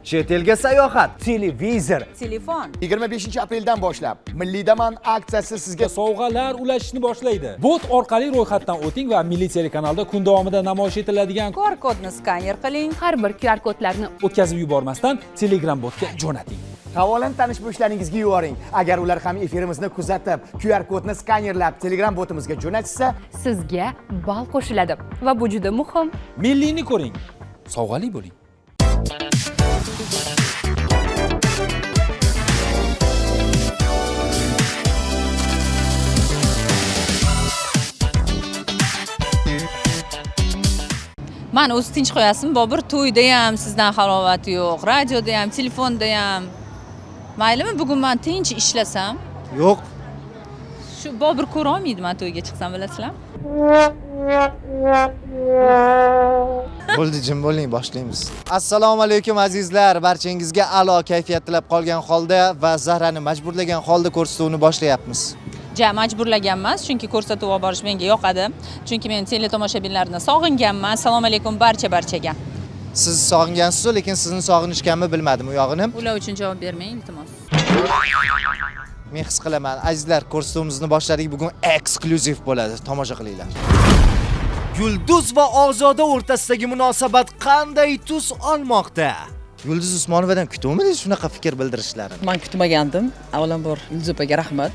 Chet elga sayohat, televizor, Telefon. 25-apreldan boshlab Milliy daman aksiyasi sizga Sovg'alar ulashishni boshlaydi. Bot orqali ro'yxatdan o'ting va Milliy telekanalda kun davomida namoyish etiladigan QR kodni skaner qiling. Har bir QR kodlarni o'tkazib yubormasdan Telegram botga jo'nating. havolani tanish bo'shlaringizga yuboring. Agar ular ham efirimizni kuzatib, QR kodni skanerlab Telegram botimizga jo'natsa, sizga ball qo'shiladi va bu juda muhim. Milliyni ko'ring. Sovg'ali bo'ling. Mana o'zi tinch qo'yasizmi? Bobur to'yda ham sizdan halovati yo'q, radioda ham, telefonda ham. Maylimi, bugun men tinch ishlasam? Yo'q. Shu Bobur ko'ra olmaydi men to'yga chiqsam, bilasizlarmi? Bo'ldi, jim bo'ling, boshlaymiz. Assalomu alaykum azizlar. Barchangizga a'lo kayfiyat tilab qolgan holda va Zahrani majburlagan holda ko'rsatuvni boshlayapmiz. Majburlagan emas, chunki ko'rsatuv olib borish menga yoqadi. Chunki men teletomoshabinlarni sog'inganman. Assalomu alaykum barchaga. Siz sog'ingansiz, lekin sizni sog'inishganmi bilmadim u yog'ini. Ular uchun javob bermang, iltimos. Men his qilaman, azizlar, ko'rsatuvimizni boshladik. Bugun eksklyuziv bo'ladi. Tomosha qilinglar. Yulduz va Ozoda o'rtasidagi munosabat qanday tus olmoqda? Yulduz Usmonovadan kutuvmidingiz shunaqa fikr bildirishlarini? Men kutmagandim. Avvalambor Yulduz opaga rahmat.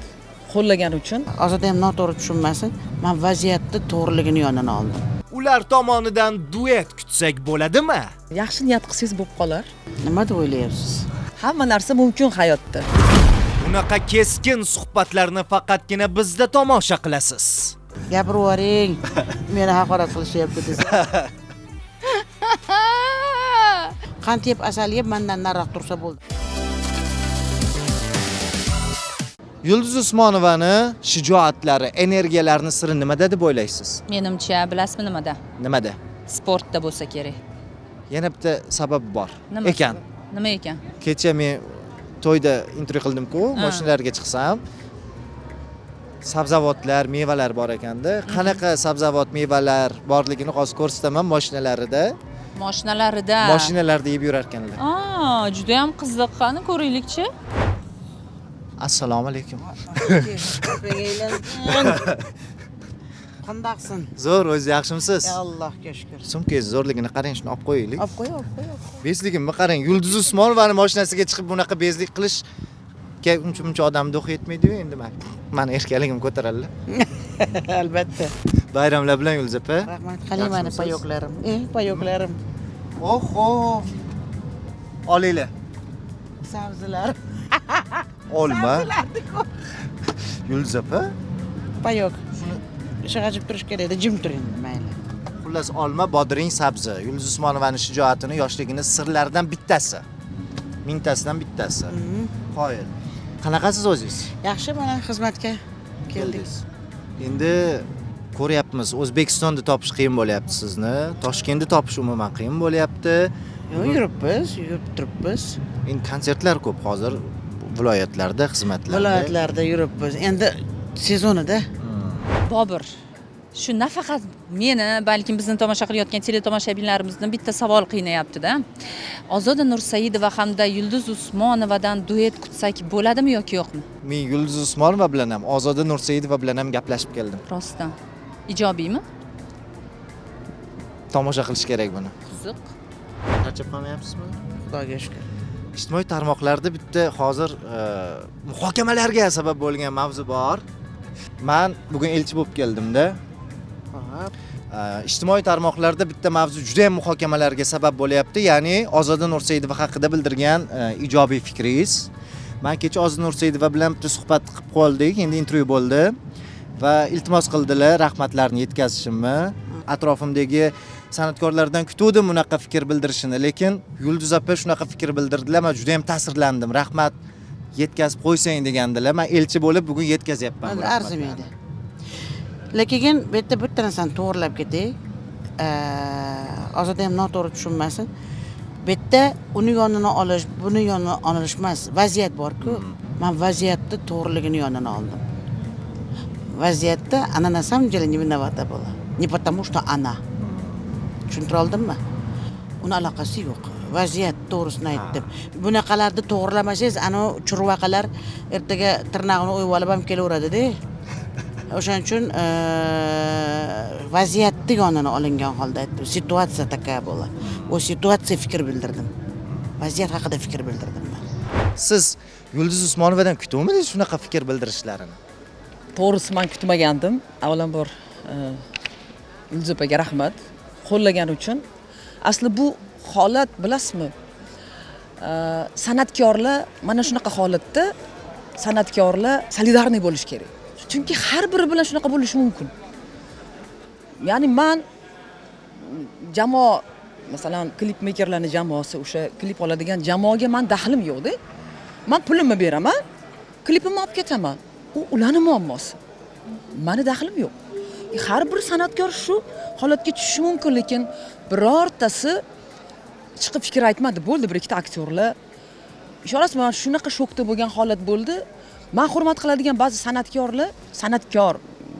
Qo'llagani uchun. Ozoda ham noto'g'ri tushunmasin. Men vaziyatni to'g'riligini yonidan oldim. Ular tomonidan duet kutsak bo'ladimi? Yaxshi niyat qilsangiz bo'lib qolar. Nima deb o'ylayapsiz? Hamma narsa mumkin hayotda. Bunaqa keskin suhbatlarni faqatgina bizda tomosha qilasiz. Gapirib yuboring. Meni haqorat qilishyapti desa. Qand yeb asal yeb mendan nariroq tursa bo'ldi. Yulduz Usmonovani shijoatlari, energiyalarini siri nimada deb o'ylaysiz? Menimcha, bilasizmi nimada? Nimada? Sportda bo'lsa kerak. Yana bitta sabab bor ekan. Nima ekan? Kecha men to'yda intervyu qildim-ku, mashinalarga chiqsam, sabzavotlar, mevalar bor ekanda. Qanaqa sabzavot, mevalar borligini hozir ko'rsataman mashinalarida. Mashinalarda yeb yurar ekanlar. Juda ham qiziq. Qani ko'raylikchi. Assalomu alaykum. Qandaqsin? Zo'r, o'zi yaxshimisiz? Allohga shukr. Sumkangiz zo'rligini qarang, shuni olib qo'yaylik. Olib qo'y. Bezligimni qarang, Yulduz Usmonovani mashinasiga chiqib bunaqa bezlik qilish uncha odamni do'q yetmaydi-yu endi meni erkaligim ko'taradi. Albatta. Bayramlar bilan Yulduz opa. Rahmat. Qaling meni payoqlarim. Payoqlarim. Oho. Olinglar. Sabzilar. Olma. Yulduz opa. Payoq. Shag'ajib turish kerak edi, jim turing, mayli. Xullas, olma, bodring, sabzi. Yulduz Usmonovaning shijoatini, yoshligini sirlaridan bittasi. Mingtasidan bittasi. Qoyil. Qanaqasiz o'zingiz? Yaxshi, mana xizmatga keldik. Endi ko'ryapmiz, O'zbekistonda topish qiyin bo'lyapti sizni. Toshkentda topish umuman qiyin bo'lyapti. Yurib turibmiz. Endi konsertlar ko'p hozir viloyatlarda, xizmatlarda. Viloyatlarda yuribmiz. Endi sezonida. Bobur, shu nafaqat meni, balkim bizni tomosha qilayotgan teletomoshabinlarimizni bitta savol qiynayapti-da. Ozoda Nursaidova hamda Yulduz Usmonovadan duet kutsak bo'ladimi yoki yo'qmi? Men Yulduz Usmonova bilan ham, Ozoda Nursaidova bilan ham gaplashib keldim. Rostdan. Ijobiymi? Tomosha qilish kerak buni. Qiziq. Charchab qolmayapsizmi? Xudoga shukr. Ijtimoiy tarmoqlarda bitta hozir muhokamalarga sabab bo'lgan mavzu bor. Men bugun elchi bo'lib keldim-da. Ijtimoiy tarmoqlarda bitta mavzu juda ham muhokamalarga sabab bo'lyapti, ya'ni Ozoda Nursaidova haqida bildirgan ijobiy fikringiz. Men kecha Ozoda Nursaidova bilan bitta suhbat qilib qoldik, endi intervyu bo'ldi va iltimos qildilar rahmatlarini yetkazishimni. Atrofimdagi san'atkorlardan kutuvdim bunaqa fikr bildirishini, lekin Yulduz opa shunaqa fikr bildirdilar. Men juda ham ta'sirlandim. Rahmat yetkazib qo'ysang degandilar. Men elchi bo'lib bugun yetkazyapman. Arzimaydi. Lekin bitta narsani to'g'rilab ketay. Ozoda ham noto'g'ri tushunmasin. Bitta uni yonini olish, buni yonini olish emas, vaziyat bor-ku. Men vaziyatni to'g'riligini yonidan oldim. Vaziyatda она на самом деле не виновата была. Не потому что она. Tushuntira oldimmi? Uni aloqasi yo'q. vaziyat to'g'risini aytdim. Bunaqalarni to'g'rilamasangiz, ana churvaqalar ertaga tirnog'ini o'yib olib ham kelaveradi-da. O'shaning uchun vaziyatni yonini olingan holda aytdim. Situatsiya такая была. O situatsiya fikr bildirdim. Vaziyat haqida fikr bildirdim men. Siz Yulduz Usmonovadan kutuvmidingiz shunaqa fikr bildirishlarini? To'g'risi men kutmagandim. Avvalambor Yulduz opaga rahmat qo'llagani uchun. Asli bu holat bilasizmi? San'atkorlar mana shunaqa holatda san'atkorlar solidarniy bo'lish kerak. Chunki har biri bilan shunaqa bo'lishi mumkin. Ya'ni men jamoa, masalan, klip mekerlarning jamoasi, o'sha klip oladigan jamoaga men daxlim yo'q-da. Men pulimni beraman, klipimni olib ketaman. U ularning muammosi. Meni daxlim yo'q. Har bir san'atkor shu holatga tushishi mumkin, lekin birortasi chiqib fikr aytmadi. Bo'ldi, bir ikkita aktyorlar. Ishonasiz, men shunaqa shokda bo'lgan holat bo'ldi. Men hurmat qiladigan ba'zi san'atkorlar, san'atkor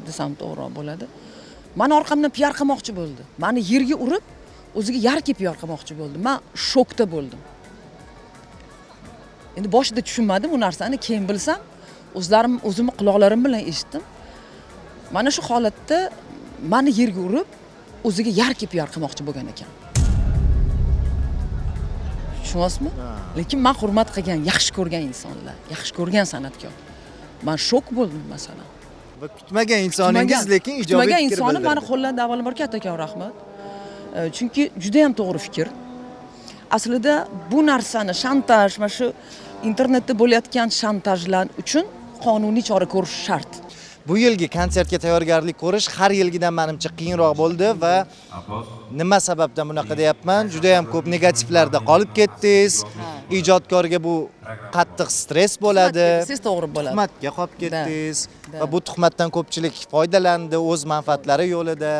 desam to'g'ri bo'ladi. Meni orqamdan PR qilmoqchi bo'ldi. Meni yerga urib, o'ziga yarki PR qilmoqchi bo'ldi. Men shokda bo'ldim. Endi boshida tushunmadim bu narsani, keyin bilsam, o'zimni quloqlarim bilan eshitdim. Mana shu holatda meni yerga urib, o'ziga yarki PR qilmoqchi bo'lgan ekan. Tushunasizmi? Lekin men hurmat qilgan, yaxshi ko'rgan insonlar, yaxshi ko'rgan san'atkor. Men shok bo'ldim masalan. Va kutmagan insoningiz lekin ijobiy fikr kutmagan bildirdi. insoni meni qo'lladi, avvalambor kattakon rahmat. Chunki juda ham to'g'ri fikr. Aslida bu narsani shantaj, mana shu internetda bo'layotgan shantajlar uchun qonuniy chora ko'rish shart. Bu yilgi konsertga tayyorgarlik ko'rish har yilgidan menimcha qiyinroq bo'ldi va nima sababdan bunaqa deyapman? Juda ham ko'p negativlarda qolib ketdingiz. Ijodkorga bu qattiq stress bo'ladi. Siz to'g'ri bo'ladi. Tuhmatga qolib ketdingiz va bu tuhmatdan ko'pchilik foydalandi o'z manfaatlari yo'lida.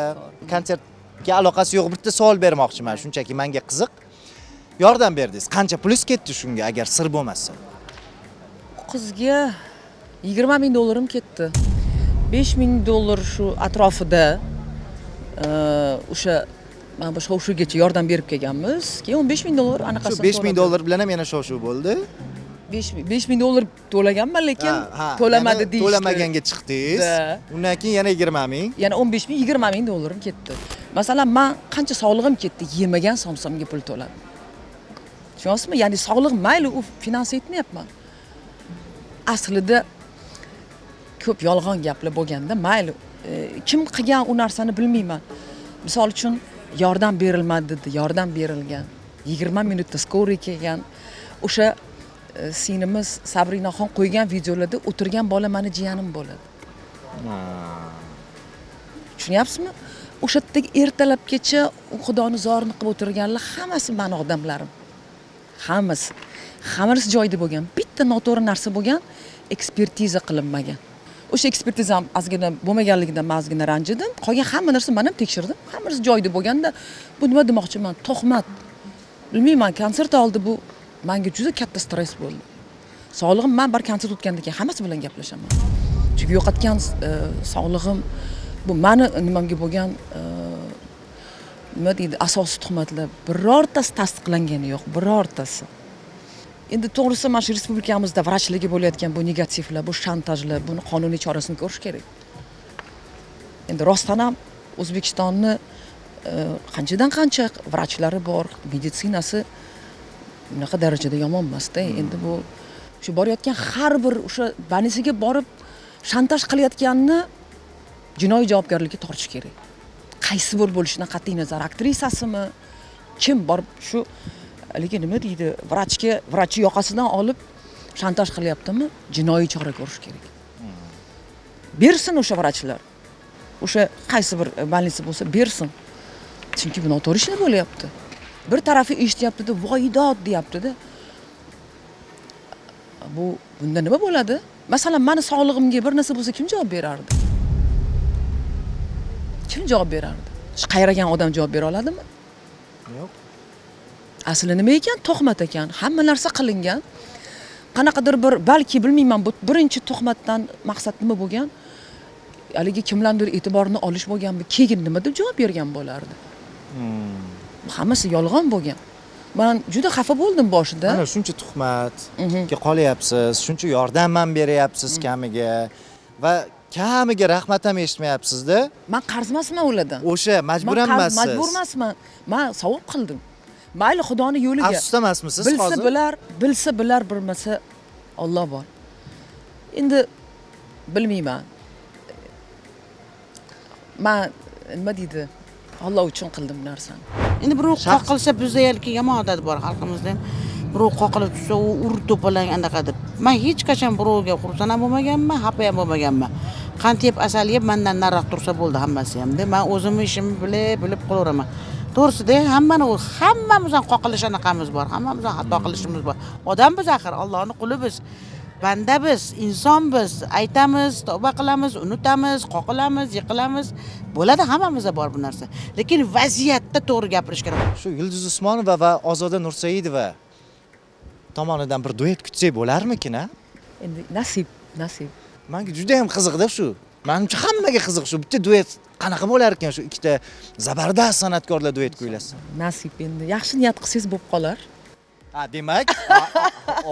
Konsertga aloqasi yo'q bitta savol bermoqchiman, shunchaki menga qiziq. Yordam berdingiz. Qancha pul ketdi shunga agar sir bo'lmasa? Qizga 20 ming dollarim ketdi. 5 ming dollar shu atrofida o'sha men boshqa o'shugacha yordam berib kelganmiz. Keyin 15 ming dollar anaqasini. Shu 5 ming dollar bilan ham yana shov-shuv bo'ldi. 5 ming dollar to'laganman, lekin to'lamadi deyishdi. To'lamaganga chiqdingiz. Undan keyin yana 20 ming. Yana 15 ming, 20 ming dollarim ketdi. Masalan, men qancha sog'lig'im ketdi, yemagan somsamga pul to'ladim. Tushunasizmi? Ya'ni sog'liq mayli, u finans etmayapman. Aslida ko'p yolg'on gaplar bo'lganda, mayli, kim qilgan u narsani bilmayman. Misol uchun yordam berilmadi dedi, yordam berilgan. 20 minutda skori kelgan. O'sha sinimiz Sabrinaxon qo'ygan videolarda o'tirgan bola meni jiyanim bo'ladi. Tushunyapsizmi? O'sha yerdagi ertalabgacha Xudoni zorini qilib o'tirganlar hammasi meni odamlarim. Hammasi joyida bo'lgan. Bitta noto'g'ri narsa bo'lgan, ekspertiza qilinmagan. O'sha ekspertiza ham ozgina bo'lmaganligidan men ozgina ranjidim. Qolgan hamma narsa men ham tekshirdim. Hammasi joyida bo'lganda, bu nima demoqchiman? To'xmat. Bilmayman, konsert oldi bu menga juda katta stress bo'ldi. Sog'lig'im, men bir konsert o'tgandan keyin hammasi bilan gaplashaman. Chunki yo'qotgan sog'lig'im bu meni nimamga bo'lgan nima deydi, asosiy tuhmatlar birortasi tasdiqlangani yo'q, birortasi. Endi to'g'risi mana shu respublikamizda vrachlarga bo'layotgan bu negativlar, bu shantajlar, buni qonuniy chorasini ko'rish kerak. Endi rostdan ham O'zbekistonni qanchadan qancha vrachlari bor, meditsinasi bunaqa darajada yomon emas-da. Endi bu shu borayotgan har bir o'sha banisiga borib shantaj qilayotganni jinoiy javobgarlikka tortish kerak. Qaysi bir bo'lishidan qat'iy nazar, aktrisasimi, kim borib shu lekin nima deydi, vrachni yoqasidan olib shantaj qilyaptimi, jinoiy chora ko'rish kerak. Bersin o'sha vrachlar. O'sha qaysi bir больница bo'lsa bersin. Chunki bu noto'g'ri ishlar bo'lyapti. Bir tarafi eshityapti-da, voydod deyapti-da. Bunda nima bo'ladi? Masalan, meni sog'lig'imga bir narsa bo'lsa kim javob berardi? Kim javob berardi? Shu qayragan odam javob bera oladimi? Yo'q. Asli nima ekan? Tuhmat ekan. Hamma narsa qilingan. Qanaqadir bir, balki bilmayman, bu birinchi tuhmatdan maqsad nima bo'lgan? Haligi kimlardir e'tiborini olish bo'lganmi? Keyin nima deb javob bergan bo'lardi? Hammasi yolg'on bo'lgan. Men juda xafa bo'ldim boshida. Mana shuncha tuhmatga qolyapsiz, shuncha yordam ham beryapsiz kamiga va kamiga rahmat ham eshitmayapsiz-da. Men qarzmasman ulardan. O'sha majbur emassiz. Majbur emasman. Men savob qildim. Mayli Xudoni yo'liga. Afsusda emasmisiz hozir? Bilsa bilar, bilmasa Alloh bor. Endi bilmayman. Men nima deydi? Alloh uchun qildim bu narsani. Endi birov qoqilsa bizda yoki yomon odat bor xalqimizda ham. Birov qoqilib tushsa, u urib to'palang anaqa deb. Men hech qachon birovga xursand ham bo'lmaganman, xafa ham bo'lmaganman. Qant yeb, asal yeb, mendan nariroq tursa bo'ldi hammasi ham. Men o'zimni ishimni bilib qilaveraman. To'g'risida hammamiz ham qoqilish anaqamiz bor. Hammamiz xato qilishimiz bor. Odammiz axir, Allohning quli biz. Banda biz, inson biz. Aytamiz, tavba qilamiz, unutamiz, qoqilamiz, yiqilamiz. Bo'ladi, hammamizda bor bu narsa. Lekin vaziyatda to'g'ri gapirish kerak. Shu Yulduz Usmonova va Ozoda Nursaidova tomonidan bir duet kutsak bo'larmikin, a? Endi nasib. Menga juda ham qiziqda shu. Menimcha hammaga qiziq shu. Bitta duet qanaqa bo'lar ekan shu ikkita zabardast san'atkorlar duet kuylasa. Nasib endi. Yaxshi niyat qilsangiz bo'lib qolar. Ha, demak,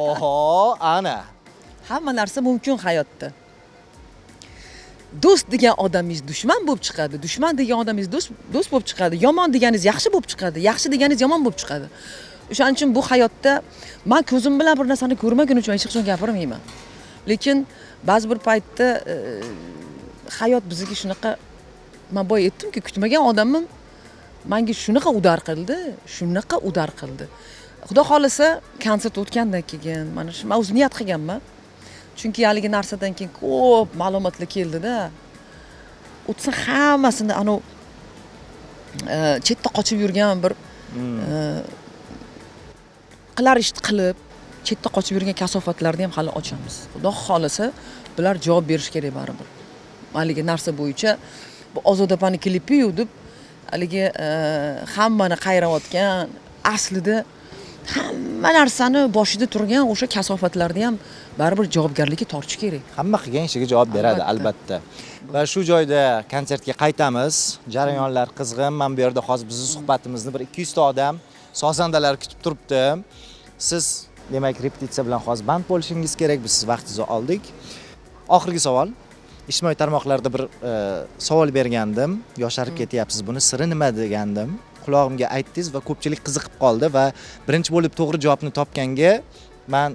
oho, ana. Hamma narsa mumkin hayotda. Do'st degan odamingiz dushman bo'lib chiqadi. Dushman degan odamingiz do'st bo'lib chiqadi. Yomon deganingiz yaxshi bo'lib chiqadi. Yaxshi deganingiz yomon bo'lib chiqadi. O'shaning uchun bu hayotda men ko'zim bilan bir narsani ko'rmaguncha hech qachon gapirmayman. Lekin ba'zi bir paytda hayot bizga shunaqa, men boya aytdimki, kutmagan odamim menga shunaqa udar qildi. Xudo xolasa konsert o'tgandan keyin mana shu men o'zim niyat qilganman. Chunki haligi narsadan keyin ko'p ma'lumotlar keldi-da. O'tsa hammasini chetda qochib yurgan bir qilar ishni qilib, chetda qochib yurgan kasofatlarni ham hali ochamiz. Xudo xolasa bular javob berish kerak baribir. Haligi narsa bo'yicha bu Ozoda opani klipi-yu deb haligi hammani qayrayotgan, aslida hamma narsani boshida turgan o'sha kasofatlarni ham baribir javobgarlikka tortish kerak. Hamma qilgan ishiga javob beradi, albatta. Va shu joyda konsertga qaytamiz. Jarayonlar qizg'in. Men bu yerda hozir bizning suhbatimizni bir 200 ta odam, sozandalar kutib turibdi. Siz demak repetitsiya bilan hozir band bo'lishingiz kerak. Biz siz vaqtingizni oldik. Oxirgi savol. Ijtimoiy tarmoqlarda bir savol bergandim. Yosharib ketyapsiz, buni siri nima degandim. Qulog'imga aytdingiz va ko'pchilik qiziqib qoldi va birinchi bo'lib to'g'ri javobni topganga men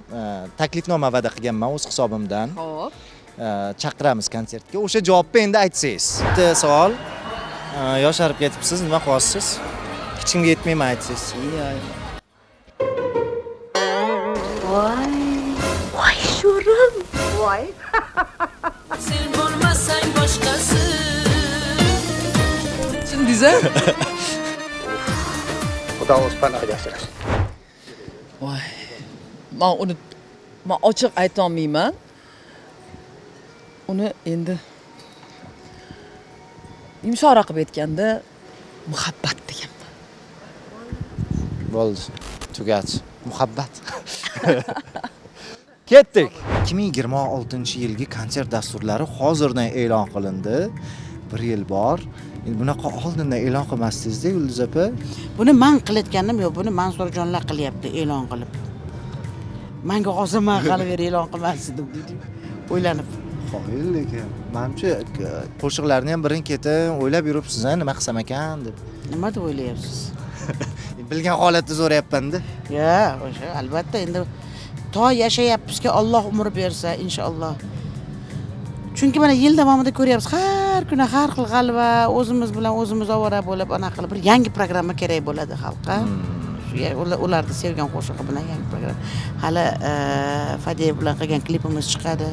taklifnoma va'da qilganman o'z hisobimdan. Xo'p. Chaqiramiz konsertga. O'sha javobni endi aytsangiz. Bitta savol. Yosharib ketibsiz, nima qilyapsiz? Hech kimga yetmayman aytsangiz. Voy sho'rim. Voy. Sen bo'lmasang boshqasi. Tushundingiz-a? Xudo o'z panohiga yashirasin. Voy. Men ochiq ayta olmayman. Uni endi yumshoqroq qilib aytganda muhabbat deganman. Bo'ldi. Tugadi. Muhabbat. Ketdik. 2026-yilgi konsert dasturlari hozirdan e'lon qilindi. 1 yil bor. Endi bunaqa oldindan e'lon qilmasdingiz-da Yulduz opa? Buni men qilayotganim yo'q, buni Mansurjonlar qilyapti e'lon qilib. Menga hozir men qilib e'lon qilmasdim dedi. O'ylanib. Qo'yil lekin. Menimcha qo'shiqlarni ham birin-ketin o'ylab yuribsiz, nima qilsam ekan deb. Nima deb o'ylayapsiz? Bilgan holatda so'rayapman-da. Ya, o'sha albatta endi to yashayapmizki, Alloh umr bersa inshaalloh. Chunki mana yil davomida ko'ryapsiz, har kuni har xil g'alva, o'zimiz bilan o'zimiz ovora bo'lib, ana qilib bir yangi programma kerak bo'ladi xalqqa. Ularni sevgan qo'shig'i bilan yangi program. Hali Fadey bilan qilgan klipimiz chiqadi.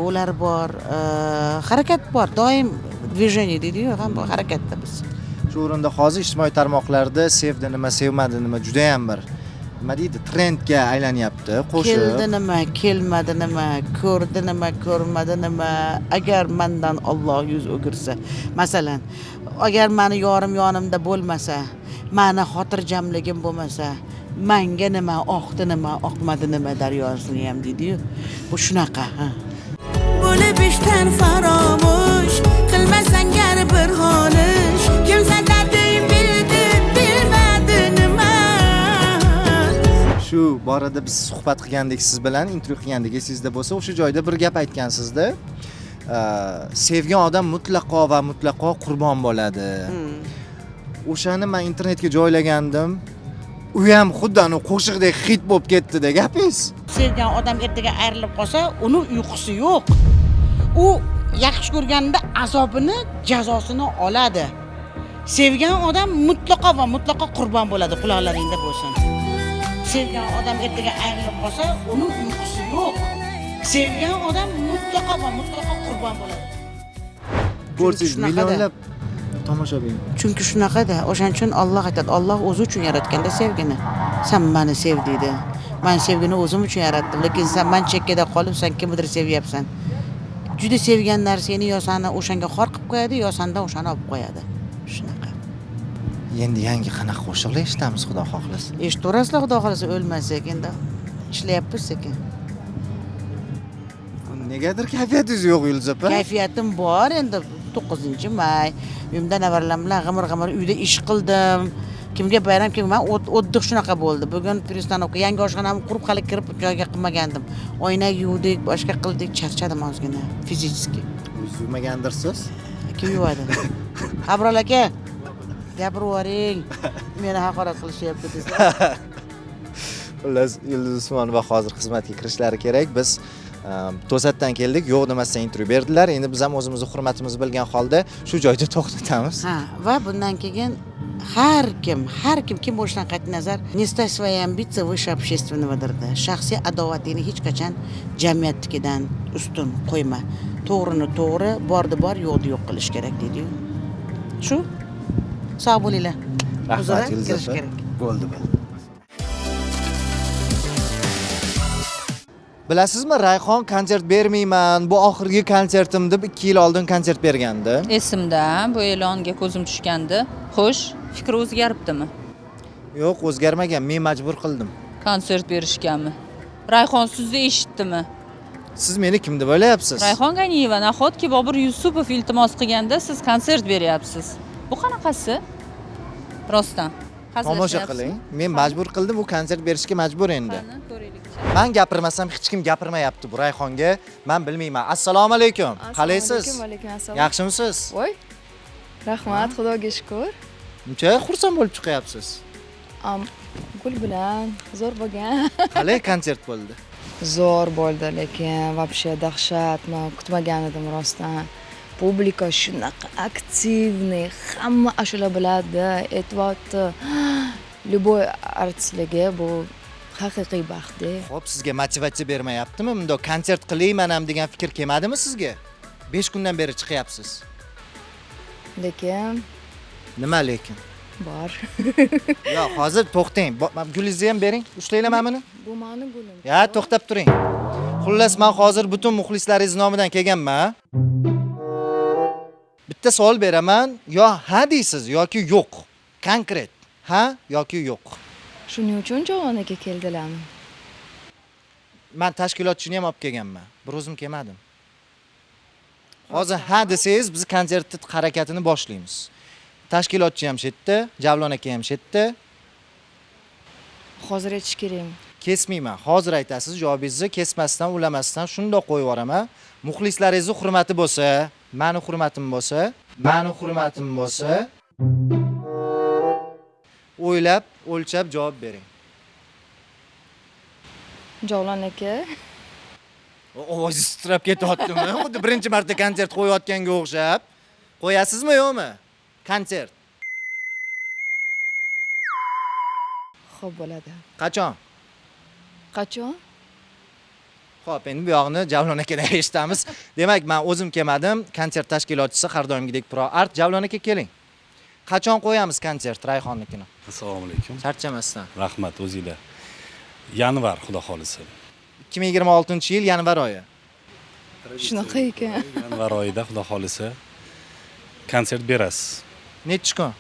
Ular bor, harakat bor, doim движение deydi-ku, ham harakatda biz. Shu o'rinda hozir ijtimoiy tarmoqlarda sevdi nima, sevmadi nima juda ham bir nima deydi, trendga aylanyapti qo'shiq. Keldi nima, kelmadi nima, ko'rdi nima, ko'rmadi nima. Agar mendan Alloh yuz o'girsa, masalan, agar meni yorim yonimda bo'lmasa, meni xotirjamligim bo'lmasa, menga nima, oqdi nima, oqmadi nima daryosini ham deydi-yu. Bu shunaqa, ha. Bo'lib ishdan faromush, qilmasang gar bir holish. Kim sadading bildi, bilmadi nima. borida biz suhbat qilgandik siz bilan, intervyu qilgandik, esingizda bo'lsa, o'sha joyda bir gap aytgansizda. Sevgan odam mutlaqo va mutlaqo qurbon bo'ladi. O'shani men internetga joylagandim. U ham xuddi ana qo'shiqdek hit bo'lib ketdi-da gapingiz. Sevgan odam ertaga ayrilib qolsa, uni uyqusi yo'q. U yaxshi ko'rganda azobini, jazosini oladi. Sevgan odam mutlaqo va mutlaqo qurbon bo'ladi, quloqlaringda bo'lsin. Sevgan odam ertaga ayrilib qolsa, uni uyqusi yo'q. Sevgan odam mutlaqo va mutlaqo qurbon bo'ladi. Ko'rsiz millionlab tomoshabin. Chunki shunaqada, o'shaning uchun Alloh aytadi, Alloh o'zi uchun yaratganda sevgini. Sen meni sev deydi. Men sevgini o'zim uchun yaratdim, lekin sen men chekkada qolib, sen kimnidir sevyapsan. Juda sevgan narsani yo seni o'shanga xor qilib qo'yadi, yo sendan o'shani olib qo'yadi. Shunaqa. Endi yangi qanaqa qo'shiqlar eshitamiz, Xudo xohlasa. Eshitaverasizlar, Xudo xohlasa o'lmasak endi. Ishlayapmiz sekin. Negadir kayfiyatingiz yo'q Yulduz opa. Kayfiyatim bor endi 9-may. Uyimda navaralar bilan g'amir-g'amir uyda ish qildim. Kimga bayram, kimga men o'tdiq shunaqa bo'ldi. Bugun Pristanovga yangi oshxonamni qurib hali kirib joyga qilmagandim. Oyna yuvdik, boshqa qildik, charchadim ozgina fizически. O'zingiz yuvmagandirsiz? Kim yuvadi? Abrol aka, gapirib yuboring. Meni haqorat qilishyapti desa. Xullas, Yulduz Usmonova hozir xizmatga kirishlari kerak. Biz to'satdan keldik, yo'q demasdan intervyu berdilar. Endi biz ham o'zimizni hurmatimizni bilgan holda shu joyda to'xtatamiz. Ha, va bundan keyin har kim bo'lishidan qat'iy nazar, не ставь свои амбиции выше общественного дорога. Shaxsiy adovatingni hech qachon jamiyatnikidan ustun qo'yma. To'g'rini to'g'ri, bordi bor, yo'qni yo'q qilish kerak deydi. Shu? Sog' bo'linglar. Rahmat Yulduz opa. Bo'ldi. Bilasizmi, Rayhon konsert bermayman, bu oxirgi konsertim deb 2 yil oldin konsert bergandi. Esimda, bu e'longa ko'zim tushgandi. Xo'sh, fikri o'zgaribdimi? Yo'q, o'zgarmagan, men majbur qildim. Konsert berishganmi? Rayhon sizni eshitdimi? Siz meni kim deb o'ylayapsiz? Rayhon G'aniyeva nahotki Bobur Yusupov iltimos qilganda siz konsert beryapsiz. Bu qanaqasi? Rostdan. Tomosha qiling. Men majbur qildim, u konsert berishga majbur endi. Qani, ko'raylik. Men gapirmasam hech kim gapirmayapti bu Rayhonga. Men bilmayman. Assalomu alaykum. Qalaysiz? Alaykum assalom. Yaxshimisiz? Voy. Rahmat, Xudoga shukr. Buncha xursand bo'lib chiqyapsiz. Gul bilan zo'r bo'lgan. Qalay konsert bo'ldi? Zo'r bo'ldi, lekin вообще dahshat. Men kutmagan edim rostdan. Publika shunaqa aktivniy, hamma ashula biladi, e'tiborli. Любой artistlarga bu haqiqiy baxt. Xo'p, sizga motivatsiya bermayaptimi? Bunda konsert qilayman ham degan fikr kelmadimi sizga? 5 kundan beri chiqyapsiz. Lekin Nima lekin? bor. Yo'q, hozir to'xtang. Gulingizni ham bering. Ushlanglar mana buni. Bu meni gulim. Ya, to'xtab turing. Xullas, men hozir butun muxlislaringiz nomidan kelganman. Bitta savol beraman, yo ha deysiz yoki yo'q. Konkret. Ha yoki yo'q. Shuning uchun Javon aka keldilarmi? Men tashkilotchini ham olib kelganman. Bir o'zim kelmadim. Hozir ha desangiz, biz konsertni harakatini boshlaymiz. Tashkilotchi ham shetda, Javlon aka ham shetda. Hozir aytish kerakmi? Kesmayman. Hozir aytasiz, javobingizni kesmasdan, ulamasdan shundoq qo'yib yuboraman. Muxlislaringizni hurmati bo'lsa, meni hurmatim bo'lsa, o'ylab, o'lchab javob bering. Javlon aka, Ovozingiz titrab ketyaptimi? Xuddi birinchi marta konsert qo'yayotganga o'xshab. Qo'yasizmi yo'qmi? Konsert. xo'p bo'ladi. Qachon? Qachon? Xo'p, endi bu yoqni Javlon akadan eshitamiz. Demak, men o'zim kelmadim, konsert tashkilotchisi har doimgidek Pro Art. Javlon aka keling. Qachon qo'yamiz konsert Rayhonnikini? Assalomu alaykum. Charchamasdan. Rahmat o'zingizlar. Yanvar xudo xolisa. 2026-yil yanvar oyi. Shunaqa ekan. Yanvar oyida xudo xolisa konsert berasiz. Nechi kun?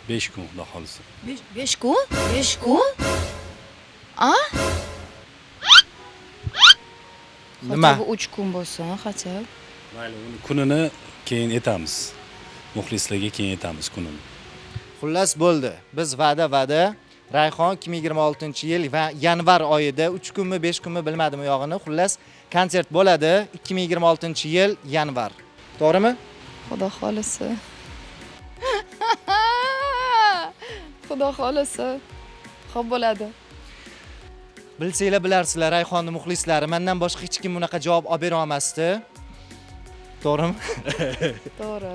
5 kun xudo xolisa. 5 kun? 5 kun? A? Nima? Bu 3 kun bo'lsa, hatto. Mayli, uni kunini keyin aytamiz. Muxlislarga keyin aytamiz kunini. Xullas bo'ldi. Biz va'da Rayhon 2026-yil va yanvar oyida 3 kunmi 5 kunmi bilmadim u yog'ini. Xullas, konsert bo'ladi 2026-yil yanvar. To'g'rimi? Xudo xolisi. Xudo xolisi. Xo'p bo'ladi. Bilsanglar bilarsizlar, Rayhonning muxlislari mendan boshqa hech kim bunaqa javob olib bera olmasdi. To'g'rimi? To'g'ri.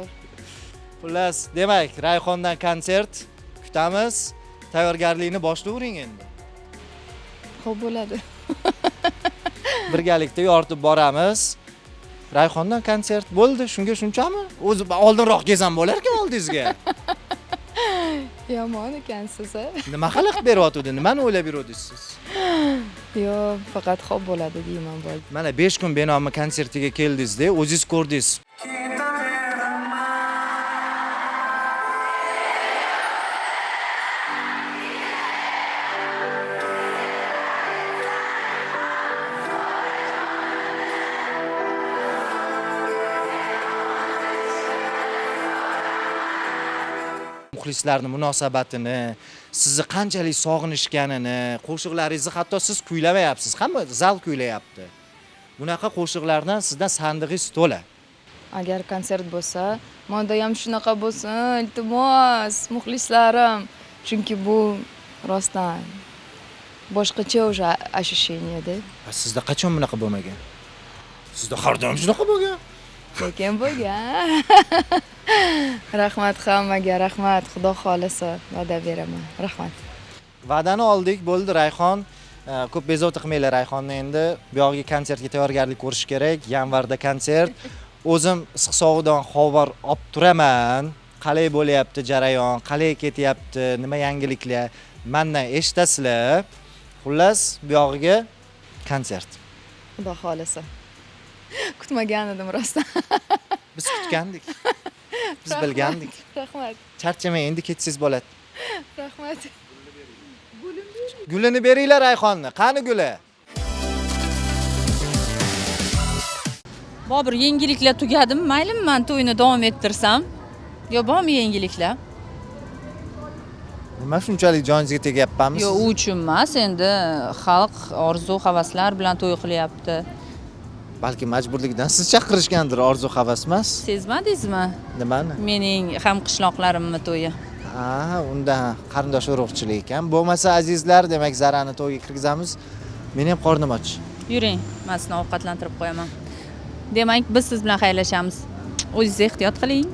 Xullas, demak, Rayhondan konsert kutamiz. Tayyorgarlikni boshlayvering endi. Xo'p bo'ladi. Birgalikda yoritib boramiz. Rayhondan konsert bo'ldi, shunga shunchami? O'zi oldinroq gezam bo'lar ekan oldingizga. Yomon ekansiz, a? Nima qilib beryotdi? Nimani o'ylab yuribsiz siz? Yo'q, faqat xo'p bo'ladi deyman bo'ldi. Mana 5 kun Benomi konsertiga keldingiz-da, o'zingiz ko'rdingiz. Muxlislarning munosabatini, sizni qanchalik sog'inishganini, qo'shiqlaringizni hatto siz kuylamayapsiz, hamma zal kuylayapti. Bunaqa qo'shiqlardan sizdan sandig'ingiz to'la. Agar konsert bo'lsa, menda ham shunaqa bo'lsin, iltimos, muxlislarim. Chunki bu rostdan boshqacha o'sha ощущение-da. Sizda qachon bunaqa bo'lmagan? Sizda har doim shunaqa bo'lgan. Lekin bo'lgan. Rahmat hammaga, rahmat. Xudo xolisi, va'da beraman. Rahmat. Va'dani oldik, bo'ldi Rayhon. Ko'p bezovta qilmanglar Rayhonni endi. Bu yoqqa konsertga tayyorgarlik ko'rish kerak. Yanvarda konsert. O'zim issiq sovuqdan xabar olib turaman. Qalay bo'lyapti jarayon, qalay ketyapti, nima yangiliklar, mendan eshitasizlar. Xullas, bu yoqqa konsert. Xudo xolisi. Kutmagan edim rostdan. Biz kutgandik. Biz bilgandik. Rahmat. Charchamang, endi ketsangiz bo'ladi. Rahmat. Gulini beringlar Rayhonni. Qani guli? Bobur, yangiliklar tugadimi? Maylimi men to'yni davom ettirsam? Yo, bormi yangiliklar? Nima shunchalik joningizga tegyapmiz? Yo, u uchun emas, endi xalq orzu havaslar bilan to'y qilyapti. Balki majburlikdan siz chaqirishgandir, orzu havas emas. Sezmadingizmi? Nimani? Mening ham qishloqlarimni to'yi. Ha, unda qarindosh urug'chilik ekan. Bo'lmasa azizlar, demak Zarani to'yga kirgizamiz. Meni ham qornim och. Yuring, men sizni ovqatlantirib qo'yaman. Demak, biz siz bilan xayrlashamiz. O'zingiz ehtiyot qiling.